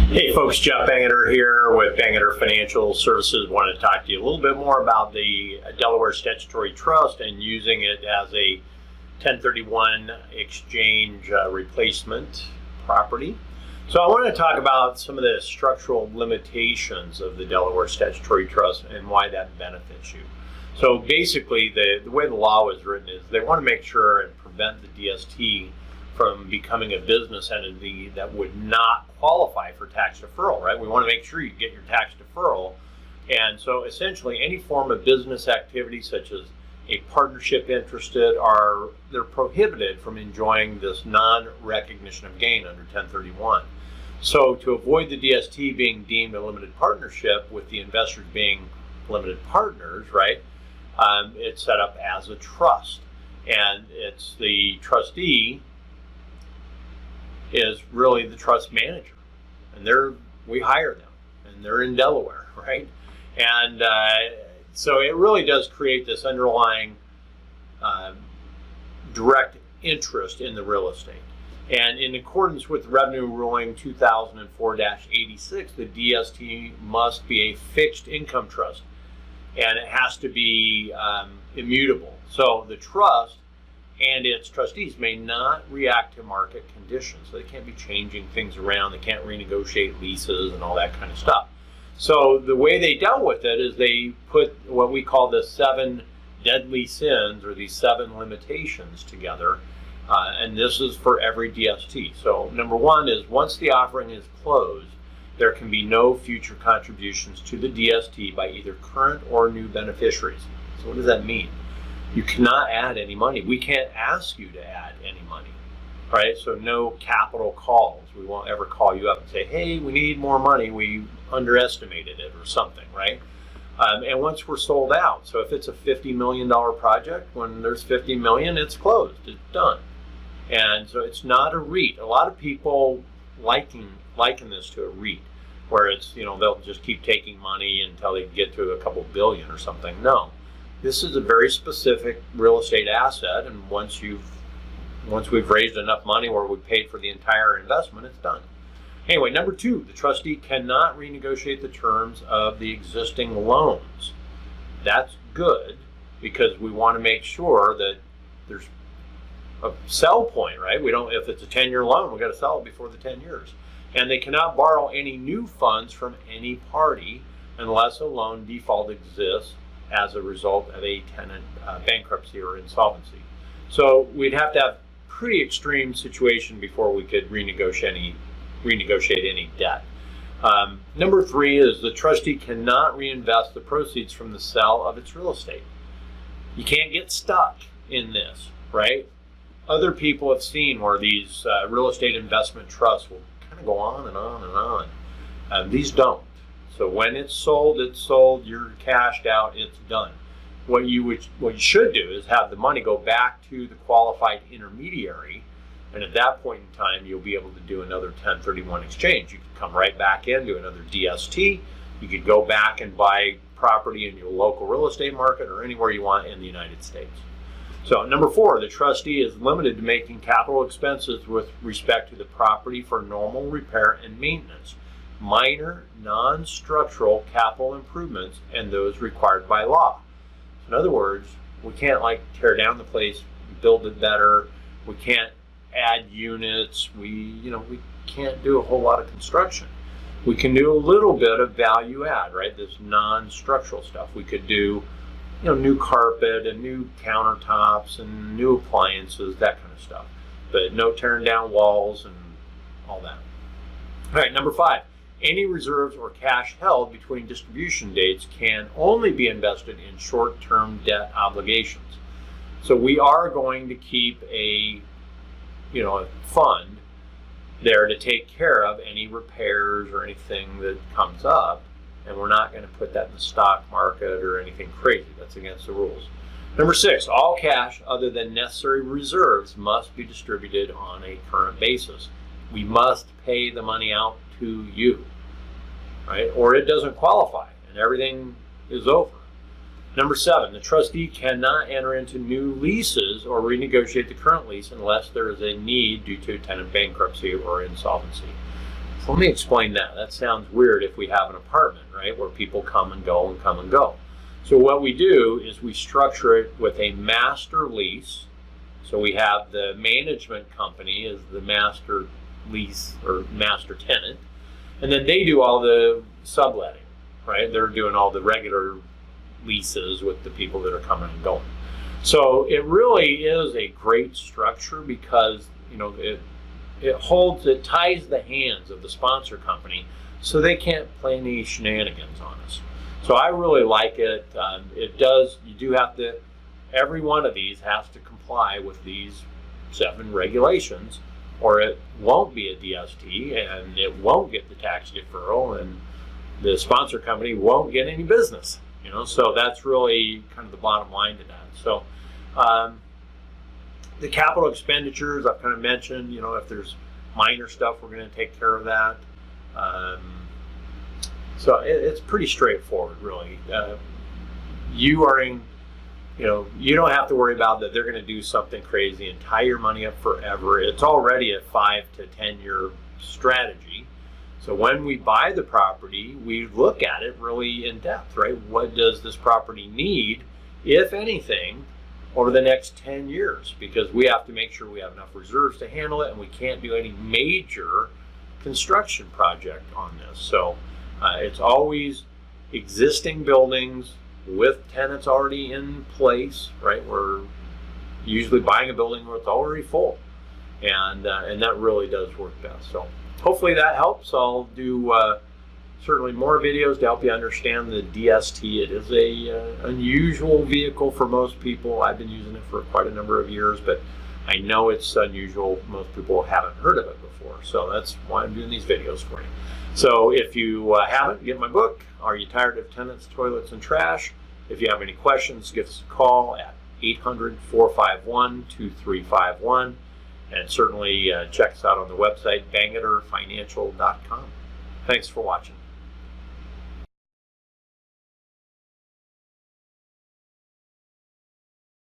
Hey folks, Jeff Bangerter here with Bangerter Financial Services. Want to talk to you a little bit more about the Delaware Statutory Trust and using it as a 1031 exchange replacement property. So I want to talk about some of the structural limitations of the Delaware Statutory Trust and why that benefits you. So basically, the way the law is written is they want to make sure and prevent the DST from becoming a business entity that would not qualify for tax deferral, right? We want to make sure you get your tax deferral. And so essentially any form of business activity such as a partnership interested they're prohibited from enjoying this non-recognition of gain under 1031. So to avoid the DST being deemed a limited partnership with the investors being limited partners, right? It's set up as a trust, and it's the trustee is really the trust manager, and we hire them, and they're in Delaware, right? And so it really does create this underlying direct interest in the real estate. And in accordance with Revenue Ruling 2004-86, the DST must be a fixed income trust, and it has to be immutable. So the trust and its trustees may not react to market conditions. So they can't be changing things around. They can't renegotiate leases and all that kind of stuff. So the way they dealt with it is they put what we call the 7 deadly sins, or these 7 limitations together. And this is for every DST. So number 1 is once the offering is closed, there can be no future contributions to the DST by either current or new beneficiaries. So what does that mean? You cannot add any money. We can't ask you to add any money, right? So no capital calls. We won't ever call you up and say, hey, we need more money. We underestimated it or something, right? And once we're sold out, so if it's a $50 million project, when there's $50 million, it's closed, it's done. And so it's not a REIT. A lot of people liken this to a REIT, where it's, they'll just keep taking money until they get to a couple billion or something. No. This is a very specific real estate asset, and once we've raised enough money where we paid for the entire investment, it's done. Anyway, number 2, the trustee cannot renegotiate the terms of the existing loans. That's good because we want to make sure that there's a sell point, right? If it's a 10-year loan, we got to sell it before the 10 years. And they cannot borrow any new funds from any party unless a loan default exists as a result of a tenant bankruptcy or insolvency. So we'd have to have pretty extreme situation before we could renegotiate any debt. Number 3 is the trustee cannot reinvest the proceeds from the sale of its real estate. You can't get stuck in this, right? Other people have seen where these real estate investment trusts will kind of go on and on and on. These don't. So when it's sold, you're cashed out, it's done. What you should do is have the money go back to the qualified intermediary, and at that point in time, you'll be able to do another 1031 exchange. You could come right back in, do another DST. You could go back and buy property in your local real estate market or anywhere you want in the United States. So number 4, the trustee is limited to making capital expenses with respect to the property for normal repair and maintenance, minor non-structural capital improvements, and those required by law. In other words, we can't tear down the place, build it better. We can't add units. We can't do a whole lot of construction. We can do a little bit of value add, right? This non-structural stuff. We could do, new carpet and new countertops and new appliances, that kind of stuff. But no tearing down walls and all that. All right, number 5. Any reserves or cash held between distribution dates can only be invested in short-term debt obligations. So we are going to keep a fund there to take care of any repairs or anything that comes up, and we're not going to put that in the stock market or anything crazy. That's against the rules. Number 6, all cash other than necessary reserves must be distributed on a current basis. We must pay the money out to you, right? Or it doesn't qualify and everything is over. Number 7, the trustee cannot enter into new leases or renegotiate the current lease unless there is a need due to tenant bankruptcy or insolvency. Let me explain that. That sounds weird if we have an apartment, right, where people come and go and come and go. So what we do is we structure it with a master lease. So we have the management company as the master lease or master tenant, and then they do all the subletting, right? They're doing all the regular leases with the people that are coming and going. So it really is a great structure because, you know, it ties the hands of the sponsor company so they can't play any shenanigans on us. So I really like it. You do have to, every one of these has to comply with these 7 regulations, or it won't be a DST and it won't get the tax deferral and the sponsor company won't get any business, you know. So that's really kind of the bottom line to that. So the capital expenditures I've kind of mentioned, you know, if there's minor stuff, we're going to take care of that. So it's pretty straightforward, really. You are in, you know, you don't have to worry about that they're going to do something crazy and tie your money up forever. It's already a 5 to 10 year strategy. So when we buy the property, we look at it really in depth, right? What does this property need, if anything, over the next 10 years? Because we have to make sure we have enough reserves to handle it, and we can't do any major construction project on this. So it's always existing buildings with tenants already in place, right? We're usually buying a building where it's already full, and that really does work best. So hopefully that helps. I'll do certainly more videos to help you understand the DST. It is a unusual vehicle for most people. I've been using it for quite a number of years, but I know it's unusual. Most people haven't heard of it before, so that's why I'm doing these videos for you. So if you haven't, get my book, Are You Tired of Tenants, Toilets, and Trash? If you have any questions, give us a call at 800-451-2351, and certainly check us out on the website, bangerterfinancial.com. Thanks for watching.